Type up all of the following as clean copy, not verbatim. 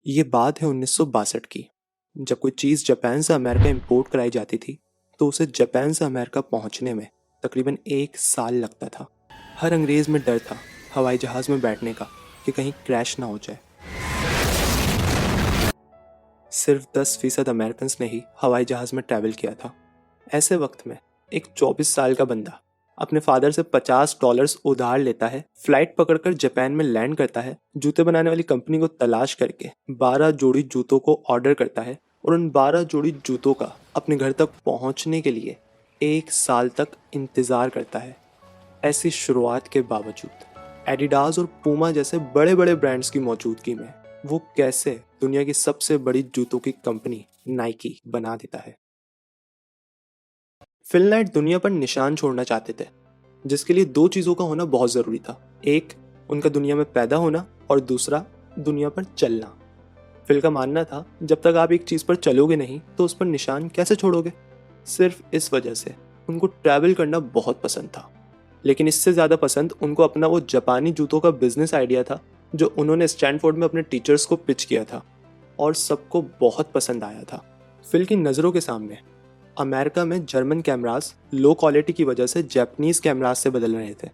ये बात है 1962 की। जब कोई चीज़ जापान से अमेरिका इंपोर्ट कराई जाती थी तो उसे जापान से अमेरिका पहुंचने में तकरीबन 1 साल लगता था। हर अंग्रेज़ में डर था हवाई जहाज़ में बैठने का कि कहीं क्रैश ना हो जाए। सिर्फ 10% अमेरिकन ने ही हवाई जहाज़ में ट्रैवल किया था। ऐसे वक्त में एक 24 साल का बंदा अपने फादर से $50 उधार लेता है, फ्लाइट पकड़कर जापान में लैंड करता है, जूते बनाने वाली कंपनी को तलाश करके 12 जोड़ी जूतों को ऑर्डर करता है और उन 12 जोड़ी जूतों का अपने घर तक पहुंचने के लिए 1 साल तक इंतज़ार करता है। ऐसी शुरुआत के बावजूद एडिडास और पूमा जैसे बड़े बड़े ब्रांड्स की मौजूदगी में वो कैसे दुनिया की सबसे बड़ी जूतों की कंपनी नाइकी बना देता है। फिल नाइट दुनिया पर निशान छोड़ना चाहते थे, जिसके लिए दो चीज़ों का होना बहुत ज़रूरी था। एक, उनका दुनिया में पैदा होना और दूसरा, दुनिया पर चलना। फिल का मानना था जब तक आप एक चीज़ पर चलोगे नहीं तो उस पर निशान कैसे छोड़ोगे। सिर्फ इस वजह से उनको ट्रैवल करना बहुत पसंद था, लेकिन इससे ज़्यादा पसंद उनको अपना वो जापानी जूतों का बिजनेस आइडिया था जो उन्होंने स्टैनफोर्ड में अपने टीचर्स को पिच किया था और सबको बहुत पसंद आया था। फिल की नज़रों के सामने अमेरिका में जर्मन कैमरास लो क्वालिटी की वजह से जापानीज़ कैमरास से बदल रहे थे।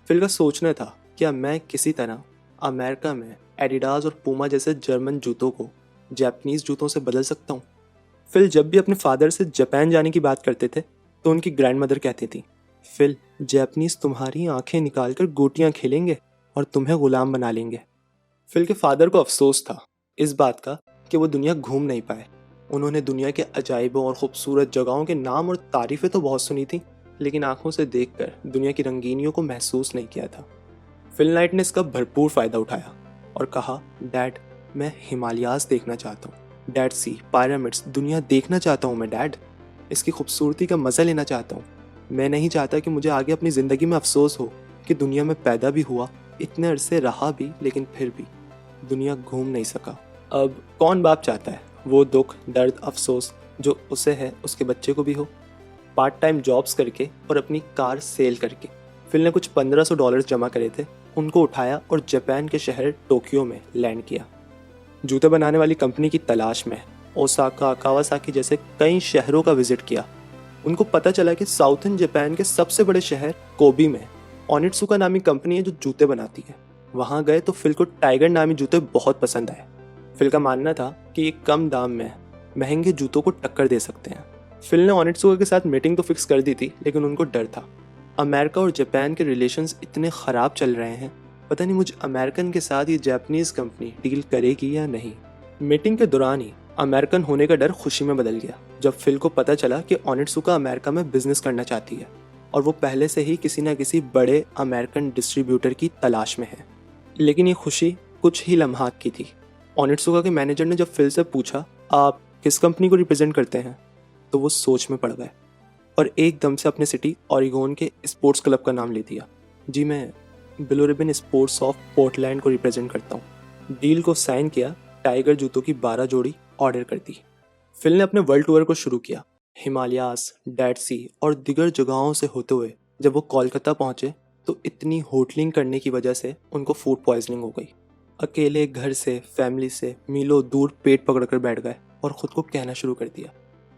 फिल का सोचना था क्या मैं किसी तरह अमेरिका में एडिडास और पूमा जैसे जर्मन जूतों को जापानीज़ जूतों से बदल सकता हूँ। फिल जब भी अपने फादर से जापान जाने की बात करते थे तो उनकी ग्रैंडमदर कहती थी, फिल, जापानीज़ तुम्हारी आंखें निकालकर गोटियां खेलेंगे और तुम्हें गुलाम बना लेंगे। फिल के फादर को अफसोस था इस बात का कि वो दुनिया घूम नहीं पाए। उन्होंने दुनिया के अजाइबों और खूबसूरत जगहों के नाम और तारीफ़ें तो बहुत सुनी थी, लेकिन आंखों से देखकर दुनिया की रंगीनियों को महसूस नहीं किया था। फिल नाइट ने इसका भरपूर फ़ायदा उठाया और कहा, डैड, मैं हिमालयाज़ देखना चाहता हूँ। डैड, सी पिरामिड्स दुनिया देखना चाहता हूँ मैं डैड। इसकी खूबसूरती का मज़ा लेना चाहता हूँ। मैं नहीं चाहता कि मुझे आगे अपनी ज़िंदगी में अफसोस हो कि दुनिया में पैदा भी हुआ, इतने अरसे रहा भी, लेकिन फिर भी दुनिया घूम नहीं सका। अब कौन बाप चाहता है वो दुख, दर्द, अफसोस जो उसे है उसके बच्चे को भी हो। पार्ट टाइम जॉब्स करके और अपनी कार सेल करके फिल ने कुछ $1500 जमा करे थे, उनको उठाया और जापान के शहर टोक्यो में लैंड किया। जूते बनाने वाली कंपनी की तलाश में ओसाका, कावासाकी जैसे कई शहरों का विजिट किया। उनको पता चला कि साउथर्न जापान के सबसे बड़े शहर कोबी में ओनिट्सुका नामी कंपनी है जो जूते बनाती है। वहाँ गए तो फिल को टाइगर नामी जूते बहुत पसंद आए। फिल का मानना था कि ये कम दाम में महंगे जूतों को टक्कर दे सकते हैं। फिल ने ओनिट्सुका के साथ मीटिंग तो फिक्स कर दी थी, लेकिन उनको डर था अमेरिका और जापान के रिलेशंस इतने ख़राब चल रहे हैं, पता नहीं मुझ अमेरिकन के साथ ये जापानीज़ कंपनी डील करेगी या नहीं। मीटिंग के दौरान ही अमेरिकन होने का डर खुशी में बदल गया जब फिल को पता चला कि ओनिट्सुका अमेरिका में बिजनेस करना चाहती है और वो पहले से ही किसी न किसी बड़े अमेरिकन डिस्ट्रीब्यूटर की तलाश में है। लेकिन ये खुशी कुछ ही लम्हात की थी। ओनिट्सुका के मैनेजर ने जब फिल से पूछा, आप किस कंपनी को रिप्रेजेंट करते हैं, तो वो सोच में पड़ गए और एकदम से अपने सिटी ओरिगोन के स्पोर्ट्स क्लब का नाम ले दिया। जी, मैं blue ribbon sports of Portland को रिप्रेजेंट करता हूँ। डील को साइन किया, टाइगर जूतों की 12 जोड़ी ऑर्डर कर दी। फिल ने अपने वर्ल्ड टूर को शुरू किया। हिमालयास, डेड सी और दिगर जगहों से होते हुए जब वो कोलकाता पहुंचे तो इतनी होटलिंग करने की वजह से उनको फूड पॉइजनिंग हो गई। अकेले घर से, फैमिली से मीलों दूर पेट पकड़कर बैठ गए और ख़ुद को कहना शुरू कर दिया,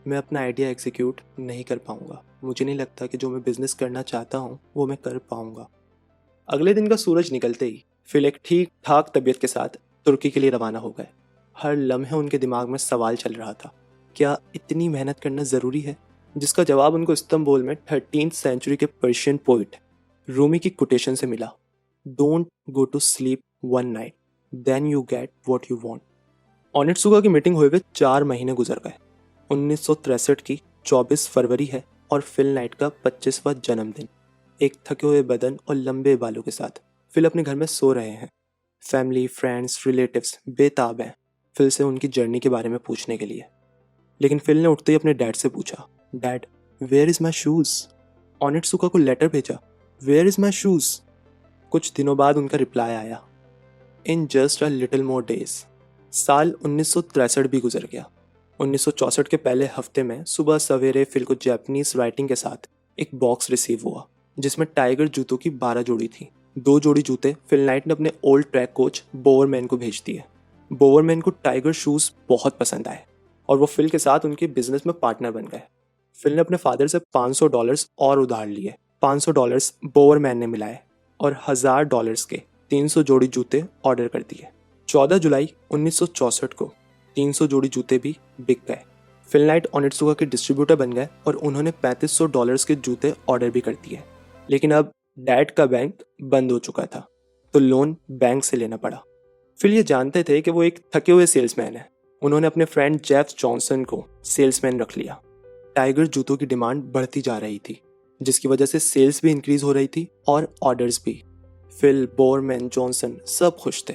मैं अपना आइडिया एग्जीक्यूट नहीं कर पाऊंगा। मुझे नहीं लगता कि जो मैं बिजनेस करना चाहता हूँ वो मैं कर पाऊंगा। अगले दिन का सूरज निकलते ही फिल एक ठीक ठाक तबीयत के साथ तुर्की के लिए रवाना हो गए। हर लम्हे उनके दिमाग में सवाल चल रहा था, क्या इतनी मेहनत करना ज़रूरी है? जिसका जवाब उनको इस्तांबुल में 13th सेंचुरी के पर्शियन पोइट रूमी की कोटेशन से मिला, don't go to sleep one night, then you get what you want. Onitsuka की मीटिंग हुए 4 महीने गुजर गए। 1963 की 24 फरवरी है और फिल नाइट का 25वां जन्मदिन। एक थके हुए बदन और लंबे बालों के साथ फिल अपने घर में सो रहे हैं। फैमिली, फ्रेंड्स, रिलेटिव्स बेताब हैं फिल से उनकी जर्नी के बारे में पूछने के लिए। लेकिन फिल ने उठते ही अपने डैड से पूछा, dad, where is my shoes? Onitsuka को लेटर भेजा, वेयर इज़ माई शूज़? कुछ दिनों बाद उनका रिप्लाई आया, in just a little more days. साल 1963 भी गुजर गया। 1964 के पहले हफ्ते में सुबह सवेरे फिल को जापानीज राइटिंग के साथ एक बॉक्स रिसीव हुआ जिसमें टाइगर जूतों की 12 जोड़ी थी। 2 जोड़ी जूते फिल नाइट ने अपने ओल्ड ट्रैक कोच बोवरमैन को भेज दिए। बोवरमैन को टाइगर शूज़ बहुत पसंद आए और वो फिल के साथ उनके बिजनेस में पार्टनर बन गए। फिल ने अपने फादर से $500 और उधार लिए। $500 बोवरमैन ने मिलाए और $1000 के 300 जोड़ी जूते ऑर्डर कर दिए। 14 जुलाई 1964 को 300 जोड़ी जूते भी बिक गए। फिल नाइट ओनित्सुका के डिस्ट्रीब्यूटर बन गए और उन्होंने $3500 के जूते ऑर्डर भी कर दिए। लेकिन अब डैड का बैंक बंद हो चुका था, तो लोन बैंक से लेना पड़ा। फिल ये जानते थे कि वो एक थके हुए सेल्समैन है। उन्होंने अपने फ्रेंड जेफ जॉनसन को सेल्समैन रख लिया। टाइगर जूतों की डिमांड बढ़ती जा रही थी, जिसकी वजह से सेल्स भी इंक्रीज हो रही थी और ऑर्डर्स भी। फिल, बोवरमैन, जॉनसन सब खुश थे,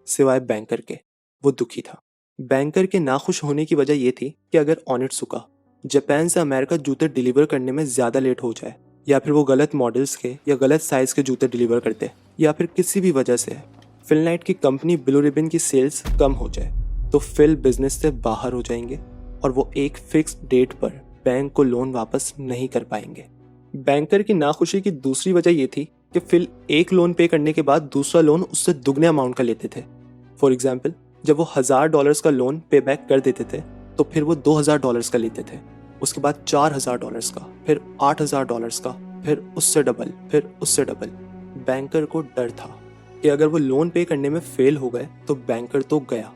सिवाय बैंकर के। वो दुखी था। बैंकर के नाखुश होने की वजह यह थी कि अगर ओनित्सुका जापान से अमेरिका जूते डिलीवर करने में ज़्यादा लेट हो जाए, या फिर वो गलत मॉडल्स के या गलत साइज़ के जूते डिलीवर करते, या फिर किसी भी वजह से फिल नाइट की कंपनी ब्लू रिबन की सेल्स कम हो जाए, तो फिल बिजनेस से बाहर हो जाएंगे और वो एक फिक्स डेट पर बैंक को लोन वापस नहीं कर पाएंगे। बैंकर की नाखुशी की दूसरी वजह यह थी कि फिल एक लोन पे करने के बाद दूसरा लोन उससे दुगने अमाउंट का लेते थे। फॉर एग्जाम्पल, जब वो $1000 का लोन पे बैक कर देते थे, तो फिर वो $2000 का लेते थे, उसके बाद $4000 का, फिर $8000 का, फिर उससे डबल, फिर उससे डबल। बैंकर को डर था कि अगर वो लोन पे करने में फेल हो गए तो बैंकर तो गया,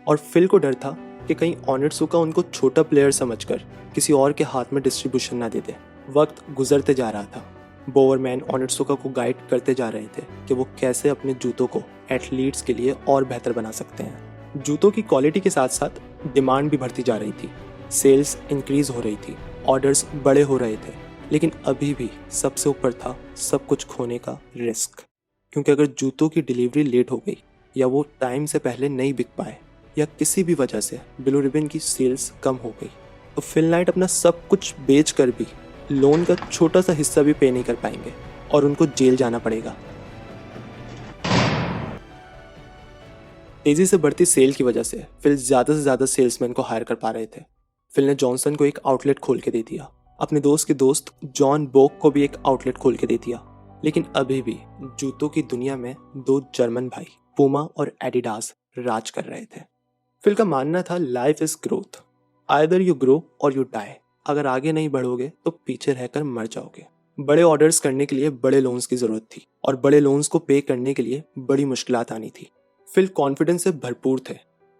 और फिल को डर था कि कहीं ओनित्सुका उनको छोटा प्लेयर समझकर किसी और के हाथ में डिस्ट्रीब्यूशन ना दे दे। वक्त गुजरते जा रहा था। बोवरमैन ओनित्सुका को गाइड करते जा रहे थे कि वो कैसे अपने जूतों को एथलीट्स के लिए और बेहतर बना सकते हैं। जूतों की क्वालिटी के साथ साथ डिमांड भी बढ़ती जा रही थी, सेल्स इंक्रीज हो रही थी, ऑर्डर्स बड़े हो रहे थे, लेकिन अभी भी सबसे ऊपर था सब कुछ खोने का रिस्क। क्योंकि अगर जूतों की डिलीवरी लेट हो गई, या वो टाइम से पहले नहीं बिक पाए, या किसी भी वजह से ब्लू रिबन की सेल्स कम हो गई, तो फिल नाइट अपना सब कुछ बेच कर भी लोन का छोटा सा हिस्सा भी पे नहीं कर पाएंगे और उनको जेल जाना पड़ेगा। तेजी से बढ़ती सेल की वजह से फिल ज्यादा से ज्यादा सेल्समैन को हायर कर पा रहे थे। फिल ने जॉनसन को एक आउटलेट खोल के दे दिया, अपने दोस्त के दोस्त जॉन बोक को भी एक आउटलेट खोल के दे दिया। लेकिन अभी भी जूतों की दुनिया में दो जर्मन भाई पूमा और एडिडास राज कर रहे थे। फिल का मानना था life is growth, either you grow और यू डाई। अगर आगे नहीं बढ़ोगे तो पीछे रहकर मर जाओगे। बड़े ऑर्डर्स करने के लिए बड़े लोन्स की जरूरत थी, और बड़े लोन्स को पे करने के लिए बड़ी मुश्किलात आनी थी। फिल कॉन्फिडेंस से भरपूर थे,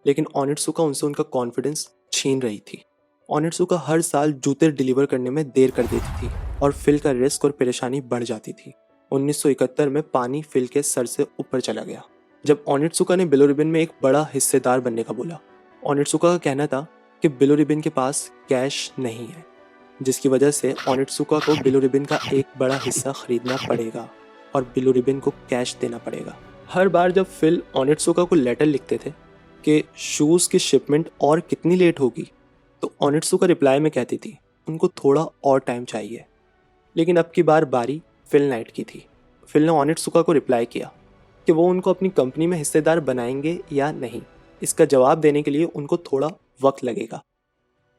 लेकिन ओनित्सुका उनसे उनका कॉन्फिडेंस छीन रही थी। ओनित्सुका हर साल जूते डिलीवर करने में देर कर देती थी और फिल का रिस्क और परेशानी बढ़ जाती थी। 1971 में पानी फिल के सर से ऊपर चला गया जब ओनित्सुका ने ब्लू रिबन में एक बड़ा हिस्सेदार बनने का बोला। ओनित्सुका का कहना था कि ब्लू रिबन के पास कैश नहीं है, जिसकी वजह से ओनित्सुका को ब्लू रिबन का एक बड़ा हिस्सा खरीदना पड़ेगा और ब्लू रिबन को कैश देना पड़ेगा। हर बार जब फिल ओनित्सुका को लेटर लिखते थे कि शूज़ की शिपमेंट और कितनी लेट होगी, तो ओनित्सुका रिप्लाई में कहती थी उनको थोड़ा और टाइम चाहिए। लेकिन अब की बार बारी फिल नाइट की थी। फिल ने ओनित्सुका को रिप्लाई किया कि वो उनको अपनी कंपनी में हिस्सेदार बनाएंगे या नहीं। इसका जवाब देने के लिए उनको थोड़ा वक्त लगेगा।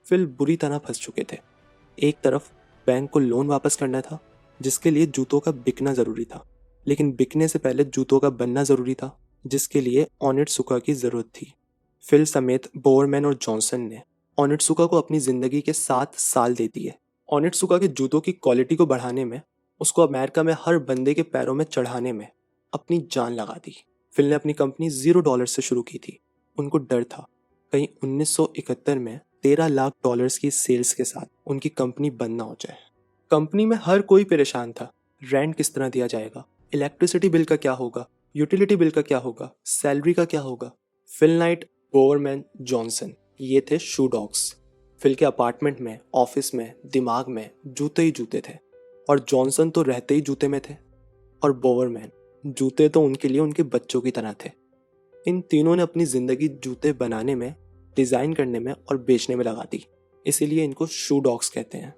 फिल बुरी तरह फंस चुके थे। एक तरफ बैंक को लोन वापस करना था, जिसके लिए जूतों का बिकना ज़रूरी था, लेकिन बिकने से पहले जूतों का बनना ज़रूरी था, जिसके लिए ओनित्सुका की ज़रूरत थी। फिल समेत बोवरमैन और जॉनसन ने ओनित्सुका को अपनी ज़िंदगी के 7 साल दे दिए। ओनित्सुका के जूतों की क्वालिटी को बढ़ाने में, उसको अमेरिका में हर बंदे के पैरों में चढ़ाने में अपनी जान लगा दी। फिल ने अपनी कंपनी $0 से शुरू की थी। उनको डर था कहीं 1971 में $13 लाख की सेल्स के साथ उनकी कंपनी बंद ना हो जाए। कंपनी में हर कोई परेशान था। रेंट किस तरह दिया जाएगा, इलेक्ट्रिसिटी बिल का क्या होगा, यूटिलिटी बिल का क्या होगा, सैलरी का क्या होगा। फिल नाइट, बोवरमैन, जॉनसन, ये थे शू डॉग्स। फिल के अपार्टमेंट में, ऑफिस में, दिमाग में जूते ही जूते थे, और जॉनसन तो रहते ही जूते में थे, और बोवरमैन जूते तो उनके लिए उनके बच्चों की तरह थे। इन तीनों ने अपनी जिंदगी जूते बनाने में, डिजाइन करने में और बेचने में लगा दी, इसीलिए इनको शू डॉग्स कहते हैं।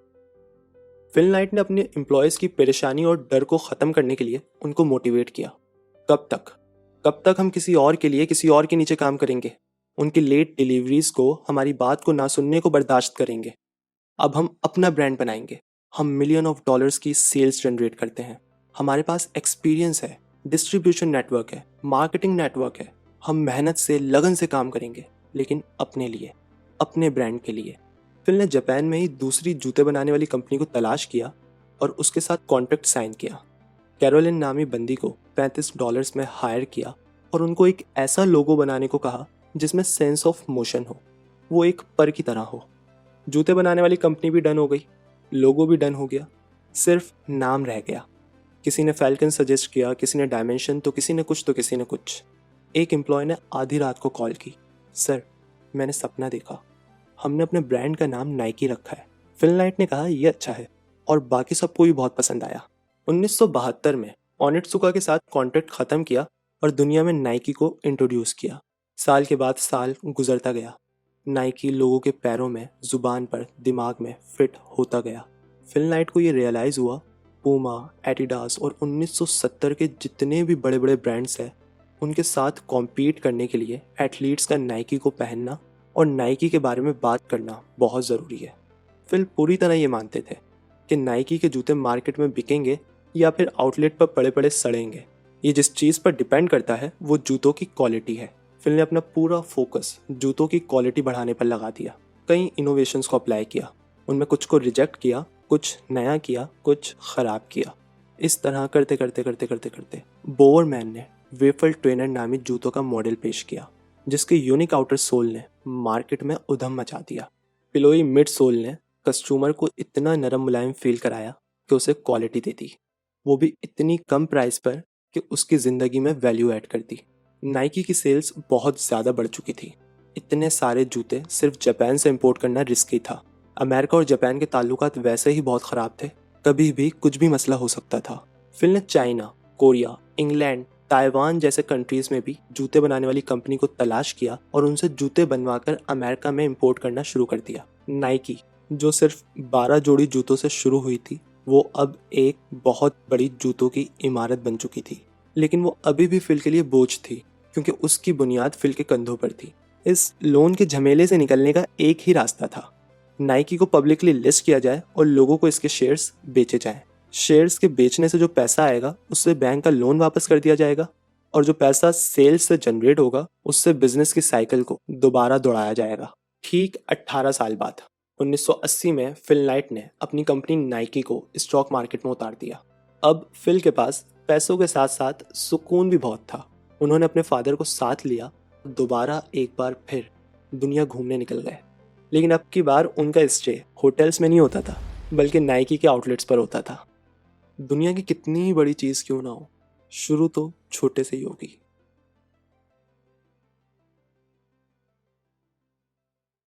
फिल नाइट ने अपने एम्प्लॉयज़ की परेशानी और डर को ख़त्म करने के लिए उनको मोटिवेट किया। कब तक हम किसी और के लिए किसी और के नीचे काम करेंगे, उनकी लेट डिलीवरीज को, हमारी बात को ना सुनने को बर्दाश्त करेंगे। अब हम अपना ब्रांड बनाएंगे। हम $मिलियन की सेल्स जनरेट करते हैं। हमारे पास एक्सपीरियंस है, डिस्ट्रीब्यूशन नेटवर्क है, मार्केटिंग नेटवर्क है। हम मेहनत से लगन से काम करेंगे, लेकिन अपने लिए, अपने ब्रांड के लिए। फिल ने जापान में ही दूसरी जूते बनाने वाली कंपनी को तलाश किया और उसके साथ कॉन्ट्रैक्ट साइन किया। कैरोलिन नामी बंदी को $35 में हायर किया और उनको एक ऐसा लोगो बनाने को कहा जिसमें सेंस ऑफ मोशन हो, वो एक पर की तरह हो। जूते बनाने वाली कंपनी भी डन हो गई, लोगो भी डन हो गया, सिर्फ नाम रह गया। किसी ने फैल्कन सजेस्ट किया, किसी ने डायमेंशन, तो किसी ने कुछ तो किसी ने कुछ। एक एम्प्लॉय ने आधी रात को कॉल की, सर मैंने सपना देखा, हमने अपने ब्रांड का नाम नाइकी रखा है। फिल नाइट ने कहा ये अच्छा है और बाकी सबको भी बहुत पसंद आया। 1972 में ओनित्सुका के साथ कॉन्ट्रैक्ट खत्म किया और दुनिया में नाइकी को इंट्रोड्यूस किया। साल के बाद साल गुजरता गया, नाइकी लोगों के पैरों में, जुबान पर, दिमाग में फिट होता गया। फिल नाइट को ये रियलाइज़ हुआ पूमा, एडिडास और 1970 के जितने भी बड़े बड़े ब्रांड्स हैं उनके साथ कॉम्पीट करने के लिए एथलीट्स का नाइकी को पहनना और नाइकी के बारे में बात करना बहुत ज़रूरी है। फिल पूरी तरह ये मानते थे कि नाइकी के जूते मार्केट में बिकेंगे या फिर आउटलेट पर पड़े पड़े सड़ेंगे। ये जिस चीज़ पर डिपेंड करता है वो जूतों की क्वालिटी है। फिल ने अपना पूरा फोकस जूतों की क्वालिटी बढ़ाने पर लगा दिया। कई इनोवेशंस को अप्लाई किया, उनमें कुछ को रिजेक्ट किया, कुछ नया किया, कुछ ख़राब किया। इस तरह करते करते करते करते करते बोवरमैन ने वेफल ट्रेनर नामी जूतों का मॉडल पेश किया, जिसके यूनिक आउटर सोल ने मार्केट में उधम मचा दिया। पिलोई मिड सोल ने कस्टमर को इतना नरम मुलायम फील कराया कि उसे क्वालिटी देती, वो भी इतनी कम प्राइस पर कि उसकी ज़िंदगी में वैल्यू ऐड करती। नाइकी की सेल्स बहुत ज़्यादा बढ़ चुकी थी। इतने सारे जूते सिर्फ जापान से इंपोर्ट करना रिस्की था। अमेरिका और जापान के ताल्लुकात वैसे ही बहुत ख़राब थे, कभी भी कुछ भी मसला हो सकता था। फिल ने चाइना, कोरिया, इंग्लैंड, ताइवान जैसे कंट्रीज़ में भी जूते बनाने वाली कंपनी को तलाश किया और उनसे जूते बनवाकर अमेरिका में इंपोर्ट करना शुरू कर दिया। नाइकी, जो सिर्फ 12 जोड़ी जूतों से शुरू हुई थी, वो अब एक बहुत बड़ी जूतों की इमारत बन चुकी थी। लेकिन वो अभी भी फिल के लिए बोझ थी, क्योंकि उसकी बुनियाद फिल के कंधों पर थी। इस लोन के झमेले से निकलने का एक ही रास्ता था, नाइकी को पब्लिकली लिस्ट किया जाए और लोगों को इसके शेयर्स बेचे जाएं। शेयर्स के बेचने से जो पैसा आएगा उससे बैंक का लोन वापस कर दिया जाएगा और जो पैसा सेल्स से जनरेट होगा उससे बिजनेस की साइकिल को दोबारा दौड़ाया जाएगा। ठीक 18 साल बाद 1980 में फिल नाइट ने अपनी कंपनी नाइकी को स्टॉक मार्केट में उतार दिया। अब फिल के पास पैसों के साथ साथ सुकून भी बहुत था। उन्होंने अपने फादर को साथ लिया, दोबारा एक बार फिर दुनिया घूमने निकल गए। लेकिन अब की बार उनका स्टे होटल्स में नहीं होता था, बल्कि नाइकी के आउटलेट्स पर होता था। दुनिया की कितनी बड़ी चीज़ क्यों ना हो, शुरू तो छोटे से ही होगी।